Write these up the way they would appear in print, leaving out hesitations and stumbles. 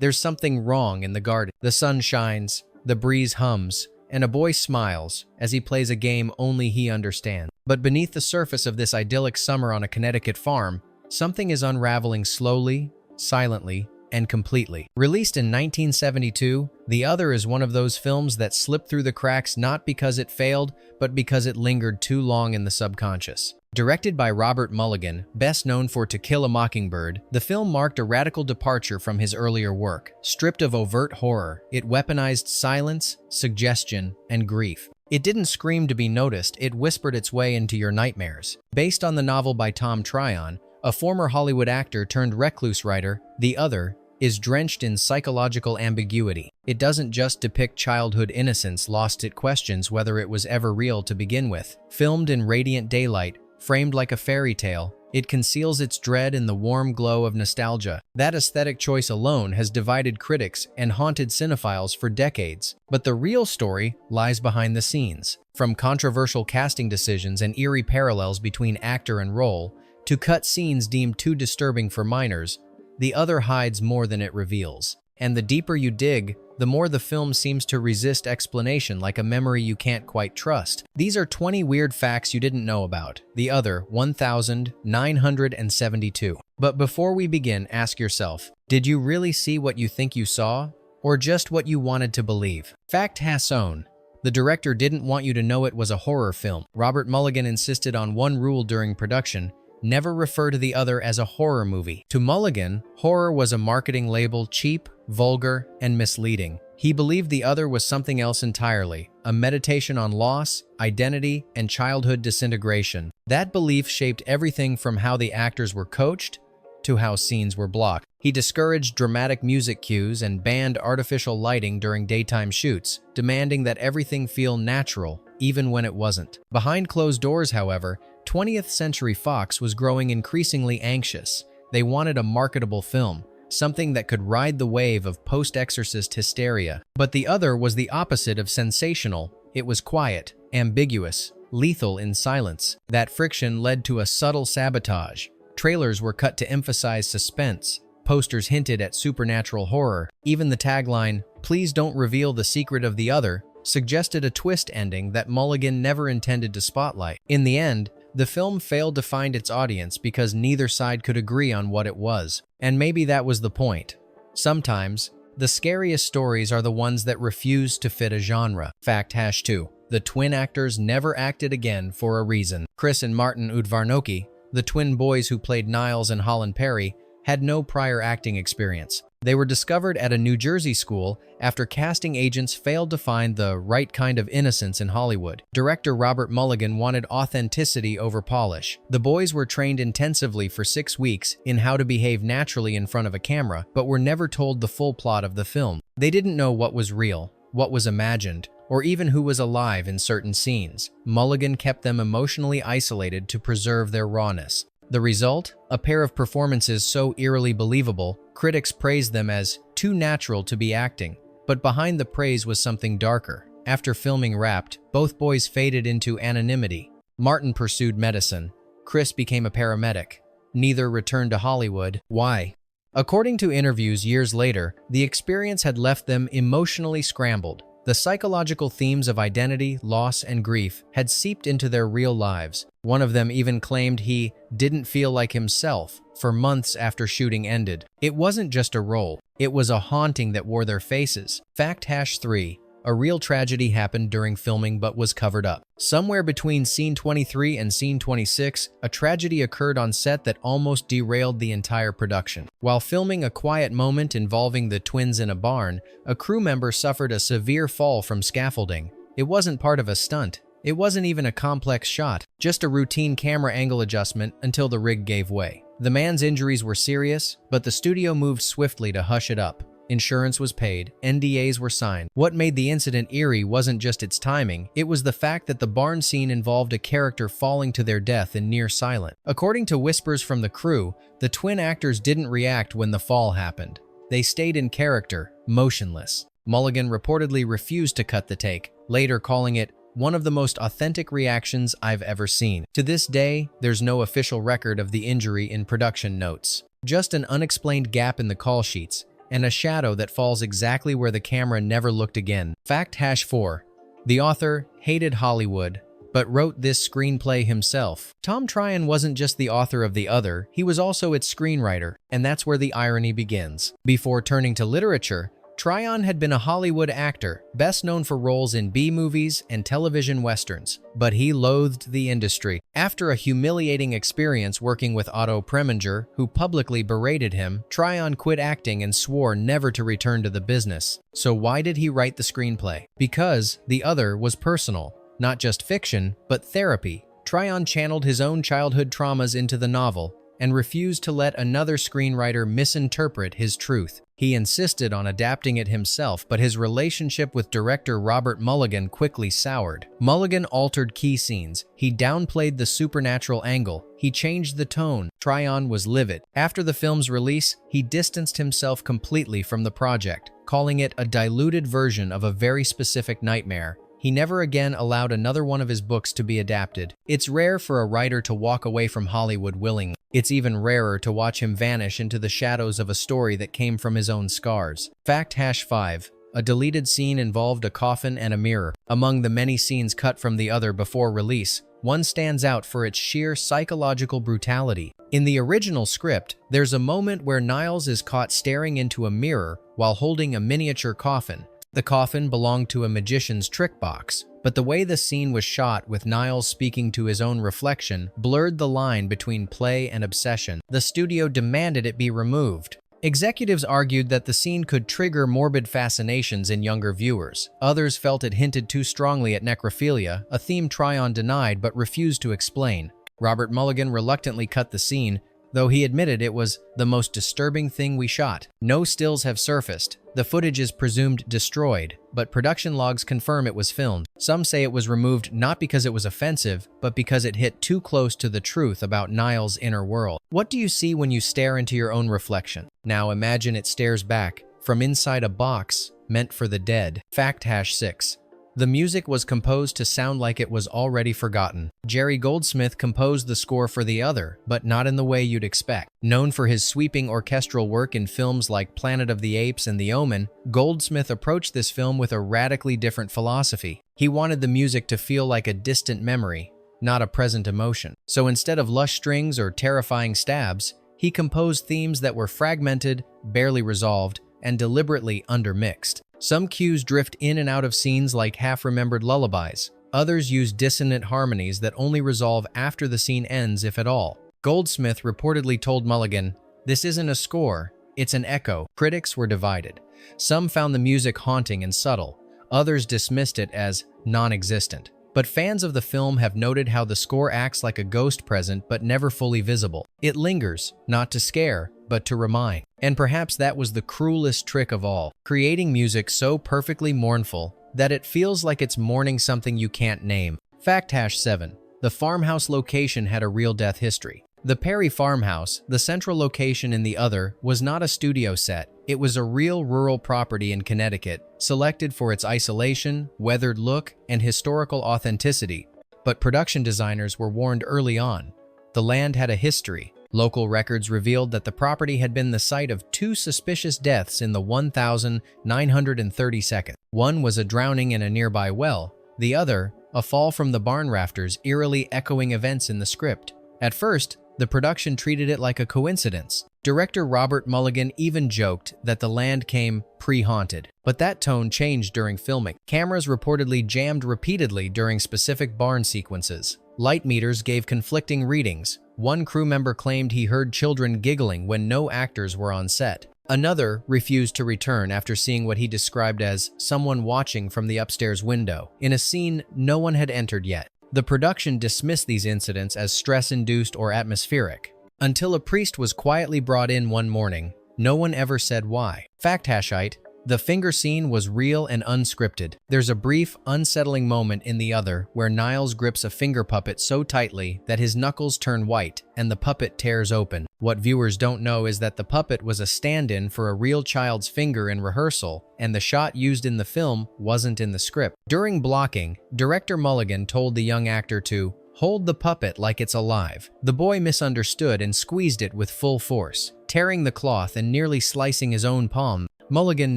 There's something wrong in the garden. The sun shines, the breeze hums, and a boy smiles as he plays a game only he understands. But beneath the surface of this idyllic summer on a Connecticut farm, something is unraveling slowly, silently, and completely. Released in 1972, The Other is one of those films that slipped through the cracks not because it failed, but because it lingered too long in the subconscious. Directed by Robert Mulligan, best known for To Kill a Mockingbird, the film marked a radical departure from his earlier work. Stripped of overt horror, it weaponized silence, suggestion, and grief. It didn't scream to be noticed, it whispered its way into your nightmares. Based on the novel by Tom Tryon, a former Hollywood actor turned recluse writer, The Other is drenched in psychological ambiguity. It doesn't just depict childhood innocence lost, it questions whether it was ever real to begin with. Filmed in radiant daylight, framed like a fairy tale, it conceals its dread in the warm glow of nostalgia. That aesthetic choice alone has divided critics and haunted cinephiles for decades. But the real story lies behind the scenes. From controversial casting decisions and eerie parallels between actor and role, to cut scenes deemed too disturbing for minors, The Other hides more than it reveals. And the deeper you dig, the more the film seems to resist explanation, like a memory you can't quite trust. These are 20 weird facts you didn't know about. The Other, 1972. But before we begin, ask yourself, did you really see what you think you saw? Or just what you wanted to believe? Fact Hasson. The director didn't want you to know it was a horror film. Robert Mulligan insisted on one rule during production: never refer to The Other as a horror movie. To Mulligan, horror was a marketing label, cheap, vulgar, and misleading. He believed The Other was something else entirely, a meditation on loss, identity, and childhood disintegration. That belief shaped everything from how the actors were coached to how scenes were blocked. He discouraged dramatic music cues and banned artificial lighting during daytime shoots, demanding that everything feel natural, even when it wasn't. Behind closed doors, however, 20th Century Fox was growing increasingly anxious. They wanted a marketable film, something that could ride the wave of post-Exorcist hysteria. But The Other was the opposite of sensational. It was quiet, ambiguous, lethal in silence. That friction led to a subtle sabotage. Trailers were cut to emphasize suspense. Posters hinted at supernatural horror. Even the tagline, "Please don't reveal the secret of The Other," suggested a twist ending that Mulligan never intended to spotlight. In the end, the film failed to find its audience because neither side could agree on what it was. And maybe that was the point. Sometimes, the scariest stories are the ones that refuse to fit a genre. Fact #2. The twin actors never acted again for a reason. Chris and Martin Udvarnoky, the twin boys who played Niles and Holland Perry, had no prior acting experience. They were discovered at a New Jersey school after casting agents failed to find the right kind of innocence in Hollywood. Director Robert Mulligan wanted authenticity over polish. The boys were trained intensively for 6 weeks in how to behave naturally in front of a camera, but were never told the full plot of the film. They didn't know what was real, what was imagined, or even who was alive in certain scenes. Mulligan kept them emotionally isolated to preserve their rawness. The result? A pair of performances so eerily believable, critics praised them as too natural to be acting. But behind the praise was something darker. After filming wrapped, both boys faded into anonymity. Martin pursued medicine. Chris became a paramedic. Neither returned to Hollywood. Why? According to interviews years later, the experience had left them emotionally scrambled. The psychological themes of identity, loss, and grief had seeped into their real lives. One of them even claimed he didn't feel like himself for months after shooting ended. It wasn't just a role, it was a haunting that wore their faces. Fact #3. A real tragedy happened during filming but was covered up. Somewhere between scene 23 and scene 26, a tragedy occurred on set that almost derailed the entire production. While filming a quiet moment involving the twins in a barn, a crew member suffered a severe fall from scaffolding. It wasn't part of a stunt. It wasn't even a complex shot, just a routine camera angle adjustment until the rig gave way. The man's injuries were serious, but the studio moved swiftly to hush it up. Insurance was paid, NDAs were signed. What made the incident eerie wasn't just its timing, it was the fact that the barn scene involved a character falling to their death in near silence. According to whispers from the crew, the twin actors didn't react when the fall happened. They stayed in character, motionless. Mulligan reportedly refused to cut the take, later calling it one of the most authentic reactions I've ever seen. To this day, there's no official record of the injury in production notes. Just an unexplained gap in the call sheets. and a shadow that falls exactly where the camera never looked again. Fact hash 4. The author hated Hollywood, but wrote this screenplay himself. Tom Tryon wasn't just the author of The Other, he was also its screenwriter, and that's where the irony begins. Before turning to literature, Tryon had been a Hollywood actor, best known for roles in B-movies and television westerns, but he loathed the industry. After a humiliating experience working with Otto Preminger, who publicly berated him, Tryon quit acting and swore never to return to the business. So why did he write the screenplay? Because The Other was personal. Not just fiction, but therapy. Tryon channeled his own childhood traumas into the novel and refused to let another screenwriter misinterpret his truth. He insisted on adapting it himself, but his relationship with director Robert Mulligan quickly soured. Mulligan altered key scenes. He downplayed the supernatural angle. He changed the tone. Tryon was livid. After the film's release, he distanced himself completely from the project, calling it a diluted version of a very specific nightmare. He never again allowed another one of his books to be adapted. It's rare for a writer to walk away from Hollywood willingly. It's even rarer to watch him vanish into the shadows of a story that came from his own scars. Fact hash 5. A deleted scene involved a coffin and a mirror. Among the many scenes cut from The Other before release, one stands out for its sheer psychological brutality. In the original script, there's a moment where Niles is caught staring into a mirror while holding a miniature coffin. The coffin belonged to a magician's trick box, but the way the scene was shot with Niles speaking to his own reflection blurred the line between play and obsession. The studio demanded it be removed. Executives argued that the scene could trigger morbid fascinations in younger viewers. Others felt it hinted too strongly at necrophilia, a theme Tryon denied but refused to explain. Robert Mulligan reluctantly cut the scene, though he admitted it was the most disturbing thing we shot. No stills have surfaced. The footage is presumed destroyed, but production logs confirm it was filmed. Some say it was removed not because it was offensive, but because it hit too close to the truth about Niles' inner world. What do you see when you stare into your own reflection? Now imagine it stares back from inside a box meant for the dead. Fact hash 6. The music was composed to sound like it was already forgotten. Jerry Goldsmith composed the score for The Other, but not in the way you'd expect. Known for his sweeping orchestral work in films like Planet of the Apes and The Omen, Goldsmith approached this film with a radically different philosophy. He wanted the music to feel like a distant memory, not a present emotion. So instead of lush strings or terrifying stabs, he composed themes that were fragmented, barely resolved, and deliberately undermixed. Some cues drift in and out of scenes like half-remembered lullabies. Others use dissonant harmonies that only resolve after the scene ends, if at all. Goldsmith reportedly told Mulligan, "This isn't a score, it's an echo." Critics were divided. Some found the music haunting and subtle. Others dismissed it as non-existent. But fans of the film have noted how the score acts like a ghost present but never fully visible. It lingers, not to scare, but to remind. And perhaps that was the cruelest trick of all, creating music so perfectly mournful that it feels like it's mourning something you can't name. Fact hash 7. The farmhouse location had a real death history. The Perry farmhouse, the central location in The Other, was not a studio set. It was a real rural property in Connecticut, selected for its isolation, weathered look, and historical authenticity. But production designers were warned early on. The land had a history. Local records revealed that the property had been the site of 2 suspicious deaths in the 1,932nd. One was a drowning in a nearby well, the other, a fall from the barn rafters, eerily echoing events in the script. At first, the production treated it like a coincidence. Director Robert Mulligan even joked that the land came pre-haunted. But that tone changed during filming. Cameras reportedly jammed repeatedly during specific barn sequences. Light meters gave conflicting readings. One crew member claimed he heard children giggling when no actors were on set. Another refused to return after seeing what he described as someone watching from the upstairs window, in a scene no one had entered yet. The production dismissed these incidents as stress-induced or atmospheric, until a priest was quietly brought in one morning. No one ever said why. Fact hashite. The finger scene was real and unscripted. There's a brief, unsettling moment in The Other where Niles grips a finger puppet so tightly that his knuckles turn white and the puppet tears open. What viewers don't know is that the puppet was a stand-in for a real child's finger in rehearsal, and the shot used in the film wasn't in the script. During blocking, director Mulligan told the young actor to hold the puppet like it's alive. The boy misunderstood and squeezed it with full force, tearing the cloth and nearly slicing his own palm. Mulligan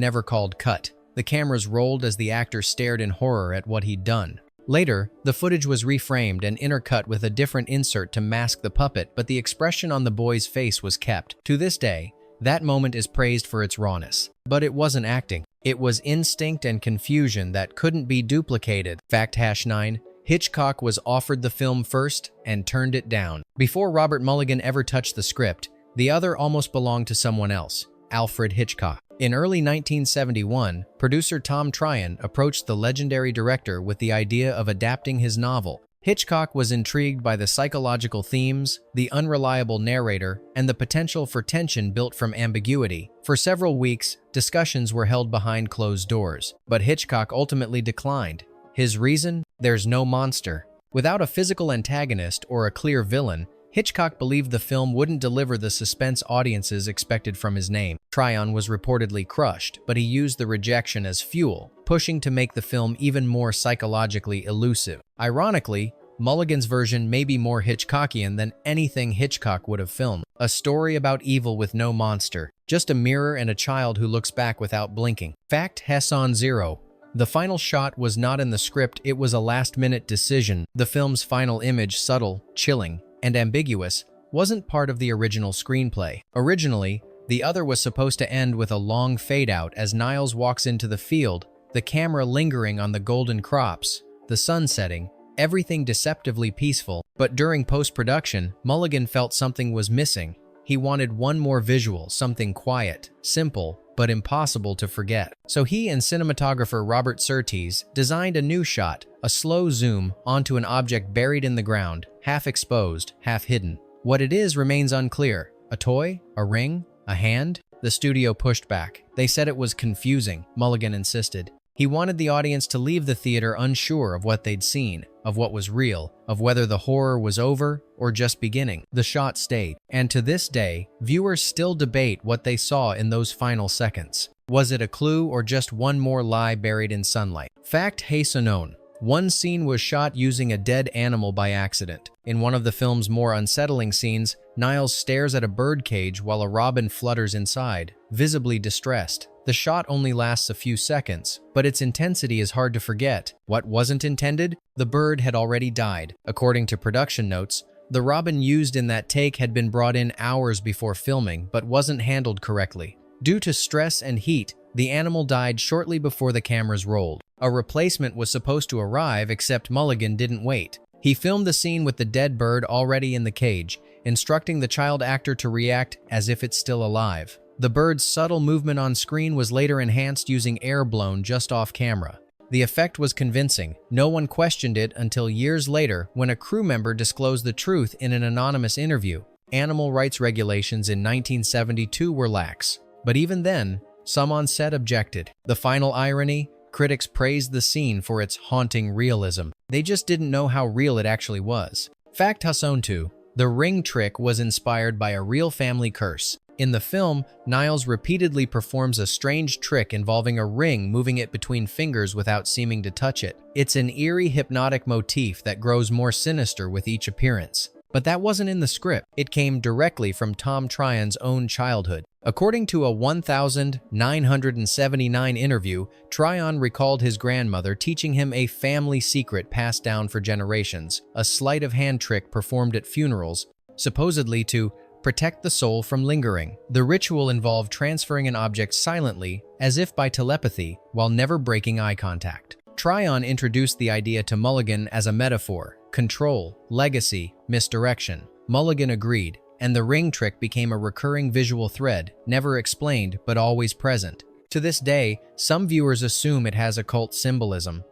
never called cut. The cameras rolled as the actor stared in horror at what he'd done. Later, the footage was reframed and intercut with a different insert to mask the puppet, but the expression on the boy's face was kept. To this day, that moment is praised for its rawness. But it wasn't acting. It was instinct and confusion that couldn't be duplicated. Fact #9. Hitchcock was offered the film first and turned it down. Before Robert Mulligan ever touched the script, the other almost belonged to someone else, Alfred Hitchcock. In early 1971, producer Tom Tryon approached the legendary director with the idea of adapting his novel. Hitchcock was intrigued by the psychological themes, the unreliable narrator, and the potential for tension built from ambiguity. For several weeks, discussions were held behind closed doors, but Hitchcock ultimately declined. His reason? There's no monster. Without a physical antagonist or a clear villain, Hitchcock believed the film wouldn't deliver the suspense audiences expected from his name. Tryon was reportedly crushed, but he used the rejection as fuel, pushing to make the film even more psychologically elusive. Ironically, Mulligan's version may be more Hitchcockian than anything Hitchcock would have filmed. A story about evil with no monster, just a mirror and a child who looks back without blinking. Fact #0. The final shot was not in the script, it was a last-minute decision. The film's final image, subtle, chilling, and ambiguous, wasn't part of the original screenplay. Originally, the other was supposed to end with a long fade-out as Niles walks into the field, the camera lingering on the golden crops, the sun setting, everything deceptively peaceful. But during post-production, Mulligan felt something was missing. He wanted one more visual, something quiet, simple, but impossible to forget. So he and cinematographer Robert Surtees designed a new shot, a slow zoom onto an object buried in the ground, half exposed, half hidden. What it is remains unclear. A toy? A ring? A hand? The studio pushed back. They said it was confusing, Mulligan insisted. He wanted the audience to leave the theater unsure of what they'd seen, of what was real, of whether the horror was over or just beginning. The shot stayed, and to this day, viewers still debate what they saw in those final seconds. Was it a clue or just one more lie buried in sunlight? Fact #9. One scene was shot using a dead animal by accident. In one of the film's more unsettling scenes, Niles stares at a bird cage while a robin flutters inside, visibly distressed. The shot only lasts a few seconds, but its intensity is hard to forget. What wasn't intended? The bird had already died. According to production notes, the robin used in that take had been brought in hours before filming, but wasn't handled correctly. Due to stress and heat, the animal died shortly before the cameras rolled. A replacement was supposed to arrive, except Mulligan didn't wait. He filmed the scene with the dead bird already in the cage, instructing the child actor to react as if it's still alive. The bird's subtle movement on screen was later enhanced using air blown just off camera. The effect was convincing. No one questioned it until years later when a crew member disclosed the truth in an anonymous interview. Animal rights regulations in 1972 were lax, but even then, some on set objected. The final irony? Critics praised the scene for its haunting realism. They just didn't know how real it actually was. Fact #2. The ring trick was inspired by a real family curse. In the film, Niles repeatedly performs a strange trick involving a ring, moving it between fingers without seeming to touch it. It's an eerie, hypnotic motif that grows more sinister with each appearance. But that wasn't in the script. It came directly from Tom Tryon's own childhood. According to a 1979 interview, Tryon recalled his grandmother teaching him a family secret passed down for generations, a sleight of hand trick performed at funerals, supposedly to protect the soul from lingering. The ritual involved transferring an object silently, as if by telepathy, while never breaking eye contact. Tryon introduced the idea to Mulligan as a metaphor: control, legacy, misdirection. Mulligan agreed, and the ring trick became a recurring visual thread, never explained but always present. To this day, some viewers assume it has occult symbolism.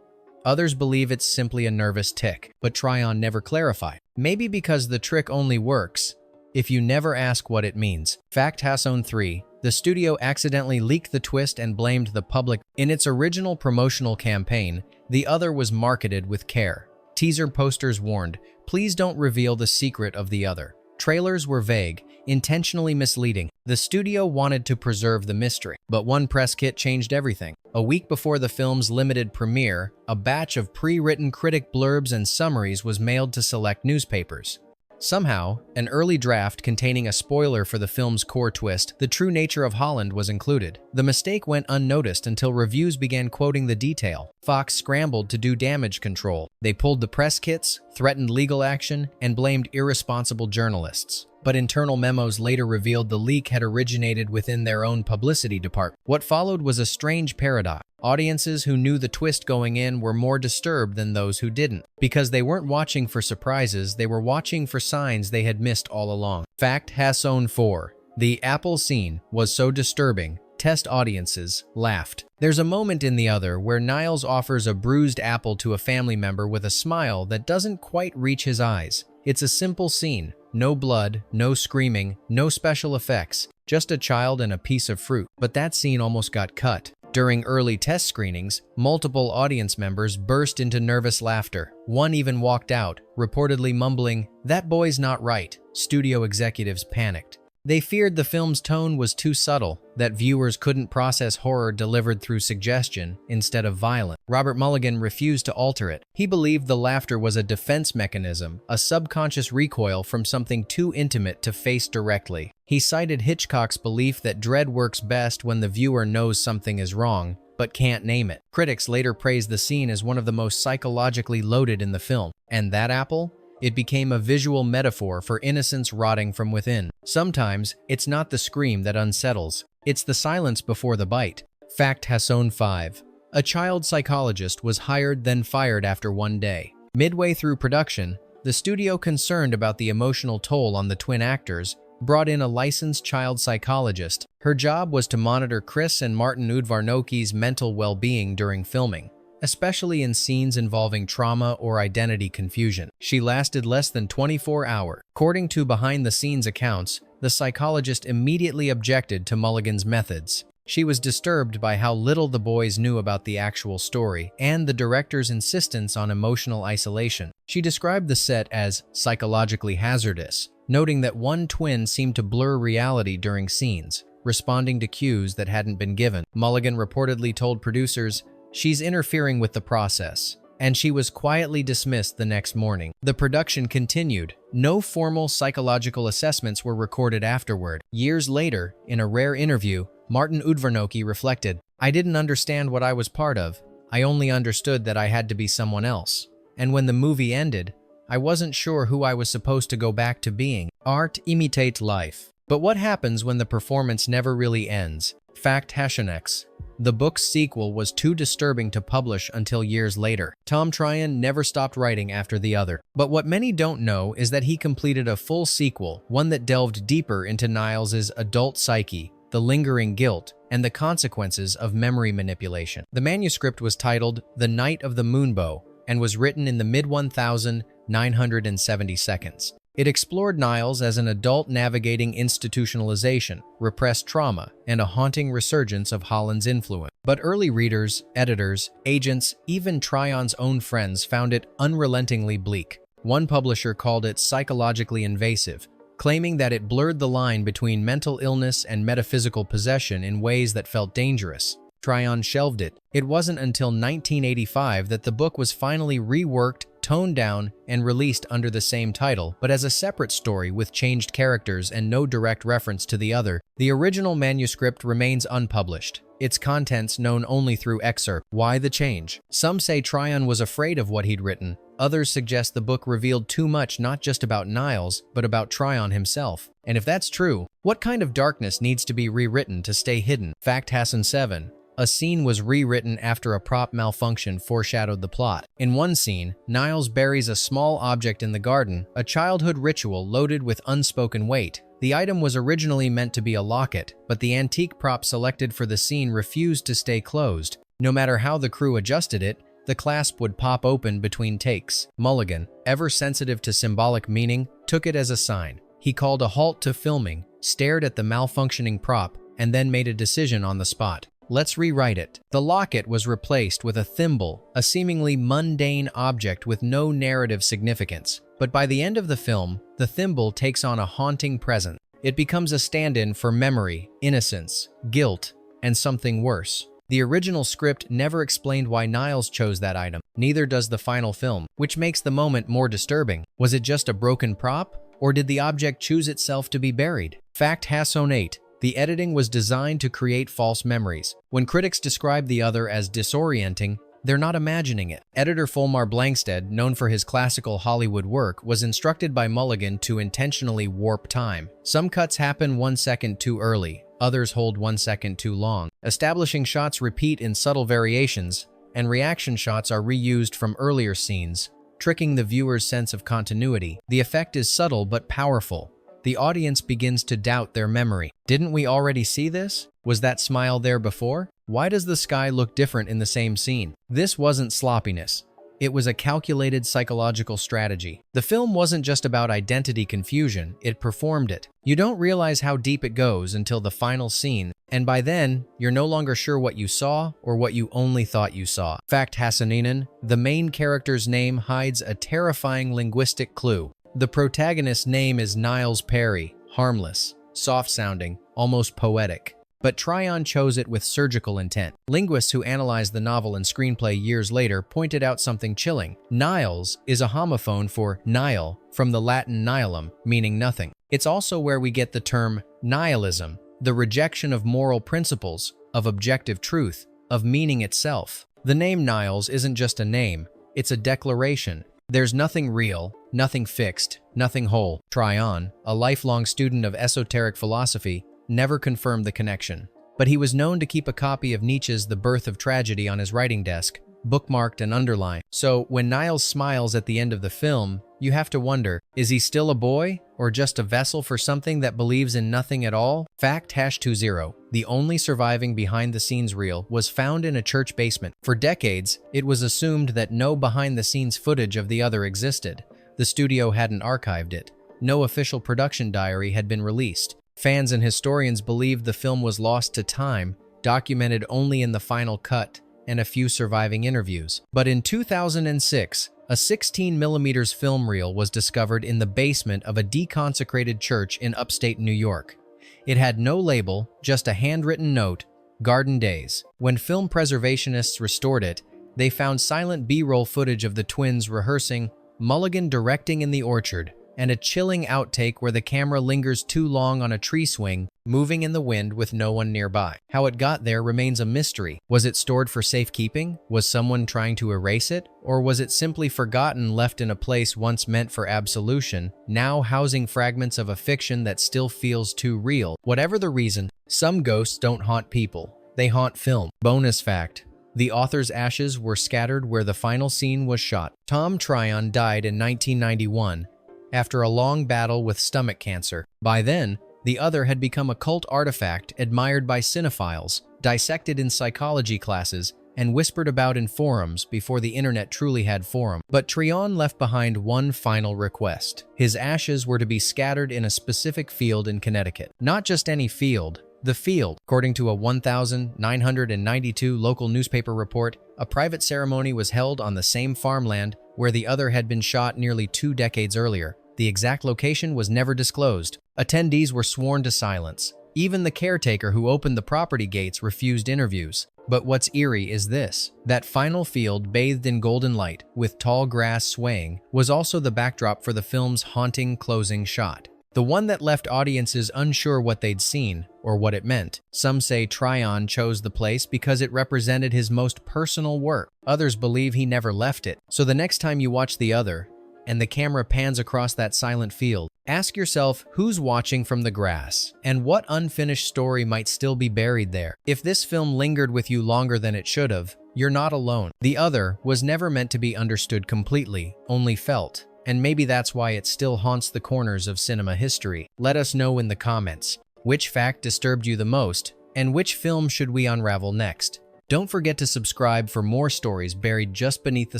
Others believe it's simply a nervous tic, but Tryon never clarified. Maybe because the trick only works if you never ask what it means. Fact #3. The studio accidentally leaked the twist and blamed the public. In its original promotional campaign, The Other was marketed with care. Teaser posters warned, "Please don't reveal the secret of the other." Trailers were vague, intentionally misleading. The studio wanted to preserve the mystery, but one press kit changed everything. A week before the film's limited premiere, a batch of pre-written critic blurbs and summaries was mailed to select newspapers. Somehow, an early draft containing a spoiler for the film's core twist, the true nature of Holland, was included. The mistake went unnoticed until reviews began quoting the detail. Fox scrambled to do damage control. They pulled the press kits, threatened legal action, and blamed irresponsible journalists. But internal memos later revealed the leak had originated within their own publicity department. What followed was a strange paradox. Audiences who knew the twist going in were more disturbed than those who didn't. Because they weren't watching for surprises, they were watching for signs they had missed all along. Fact has own 4. The apple scene was so disturbing, test audiences laughed. There's a moment in the other where Niles offers a bruised apple to a family member with a smile that doesn't quite reach his eyes. It's a simple scene. No blood, no screaming, no special effects, just a child and a piece of fruit. But that scene almost got cut. During early test screenings, multiple audience members burst into nervous laughter. One even walked out, reportedly mumbling, "That boy's not right." Studio executives panicked. They feared the film's tone was too subtle, that viewers couldn't process horror delivered through suggestion instead of violence. Robert Mulligan refused to alter it. He believed the laughter was a defense mechanism, a subconscious recoil from something too intimate to face directly. He cited Hitchcock's belief that dread works best when the viewer knows something is wrong, but can't name it. Critics later praised the scene as one of the most psychologically loaded in the film. And that apple? It became a visual metaphor for innocence rotting from within. Sometimes, it's not the scream that unsettles, it's the silence before the bite. Fact Hasson 5. A child psychologist was hired then fired after one day. Midway through production, the studio, concerned about the emotional toll on the twin actors, brought in a licensed child psychologist. Her job was to monitor Chris and Martin Udvarnoky's mental well-being during filming, especially in scenes involving trauma or identity confusion. She lasted less than 24 hours. According to behind-the-scenes accounts, the psychologist immediately objected to Mulligan's methods. She was disturbed by how little the boys knew about the actual story and the director's insistence on emotional isolation. She described the set as psychologically hazardous, noting that one twin seemed to blur reality during scenes, responding to cues that hadn't been given. Mulligan reportedly told producers, "She's interfering with the process," and she was quietly dismissed the next morning. The production continued. No formal psychological assessments were recorded afterward. Years later, in a rare interview, Martin Udvarnoky reflected, "I didn't understand what I was part of. I only understood that I had to be someone else. And when the movie ended, I wasn't sure who I was supposed to go back to being." Art imitates life. But what happens when the performance never really ends? Fact Hashonex. The book's sequel was too disturbing to publish until years later. Tom Tryon never stopped writing after the other. But what many don't know is that he completed a full sequel, one that delved deeper into Niles's adult psyche, the lingering guilt, and the consequences of memory manipulation. The manuscript was titled The Night of the Moonbow and was written in the mid-1970s. It explored Niles as an adult navigating institutionalization, repressed trauma, and a haunting resurgence of Holland's influence. But early readers, editors, agents, even Tryon's own friends found it unrelentingly bleak. One publisher called it psychologically invasive, claiming that it blurred the line between mental illness and metaphysical possession in ways that felt dangerous. Tryon shelved it. It wasn't until 1985 that the book was finally reworked, toned down, and released under the same title, but as a separate story with changed characters and no direct reference to the other. The original manuscript remains unpublished, its contents known only through excerpt. Why the change? Some say Tryon was afraid of what he'd written. Others suggest the book revealed too much not just about Niles, but about Tryon himself. And if that's true, what kind of darkness needs to be rewritten to stay hidden? Fact Hasson 7. A scene was rewritten after a prop malfunction foreshadowed the plot. In one scene, Niles buries a small object in the garden, a childhood ritual loaded with unspoken weight. The item was originally meant to be a locket, but the antique prop selected for the scene refused to stay closed. No matter how the crew adjusted it, the clasp would pop open between takes. Mulligan, ever sensitive to symbolic meaning, took it as a sign. He called a halt to filming, stared at the malfunctioning prop, and then made a decision on the spot. Let's rewrite it. The locket was replaced with a thimble, a seemingly mundane object with no narrative significance. But by the end of the film, the thimble takes on a haunting presence. It becomes a stand-in for memory, innocence, guilt, and something worse. The original script never explained why Niles chose that item. Neither does the final film, which makes the moment more disturbing. Was it just a broken prop? Or did the object choose itself to be buried? Fact Hasson 8. The editing was designed to create false memories. When critics describe the other as disorienting, they're not imagining it. Editor Fulmar Blankstead, known for his classical Hollywood work, was instructed by Mulligan to intentionally warp time. Some cuts happen 1 second too early, others hold 1 second too long. Establishing shots repeat in subtle variations, and reaction shots are reused from earlier scenes, tricking the viewer's sense of continuity. The effect is subtle but powerful. The audience begins to doubt their memory. Didn't we already see this? Was that smile there before? Why does the sky look different in the same scene? This wasn't sloppiness. It was a calculated psychological strategy. The film wasn't just about identity confusion, it performed it. You don't realize how deep it goes until the final scene, and by then, you're no longer sure what you saw or what you only thought you saw. Fact Hassaninen, the main character's name hides a terrifying linguistic clue. The protagonist's name is Niles Perry, harmless, soft-sounding, almost poetic. But Tryon chose it with surgical intent. Linguists who analyzed the novel and screenplay years later pointed out something chilling. Niles is a homophone for nihil, from the Latin nihilum, meaning nothing. It's also where we get the term nihilism, the rejection of moral principles, of objective truth, of meaning itself. The name Niles isn't just a name, it's a declaration. There's nothing real, nothing fixed, nothing whole. Tryon, a lifelong student of esoteric philosophy, never confirmed the connection. But he was known to keep a copy of Nietzsche's The Birth of Tragedy on his writing desk, bookmarked and underlined. So when Niles smiles at the end of the film, you have to wonder, is he still a boy or just a vessel for something that believes in nothing at all? Fact #20. The only surviving behind-the-scenes reel was found in a church basement. For decades, it was assumed that no behind-the-scenes footage of the other existed. The studio hadn't archived it. No official production diary had been released. Fans and historians believed the film was lost to time, documented only in the final cut and a few surviving interviews. But in 2006, a 16mm film reel was discovered in the basement of a deconsecrated church in upstate New York. It had no label, just a handwritten note, Garden Days. When film preservationists restored it, they found silent B-roll footage of the twins rehearsing, Mulligan directing in the orchard, and a chilling outtake where the camera lingers too long on a tree swing, moving in the wind with no one nearby. How it got there remains a mystery. Was it stored for safekeeping? Was someone trying to erase it? Or was it simply forgotten, left in a place once meant for absolution, now housing fragments of a fiction that still feels too real? Whatever the reason, some ghosts don't haunt people. They haunt film. Bonus fact: the author's ashes were scattered where the final scene was shot. Tom Tryon died in 1991, after a long battle with stomach cancer. By then, the other had become a cult artifact admired by cinephiles, dissected in psychology classes, and whispered about in forums before the internet truly had forum. But Tryon left behind one final request. His ashes were to be scattered in a specific field in Connecticut. Not just any field, the field. According to a 1992 local newspaper report, a private ceremony was held on the same farmland where the other had been shot nearly 2 decades earlier. The exact location was never disclosed. Attendees were sworn to silence. Even the caretaker who opened the property gates refused interviews. But what's eerie is this: that final field, bathed in golden light, with tall grass swaying, was also the backdrop for the film's haunting closing shot. The one that left audiences unsure what they'd seen or what it meant. Some say Tryon chose the place because it represented his most personal work. Others believe he never left it. So the next time you watch The Other, and the camera pans across that silent field, ask yourself who's watching from the grass, and what unfinished story might still be buried there. If this film lingered with you longer than it should have, you're not alone. The Other was never meant to be understood completely, only felt. And maybe that's why it still haunts the corners of cinema history. Let us know in the comments, which fact disturbed you the most, and which film should we unravel next? Don't forget to subscribe for more stories buried just beneath the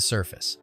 surface.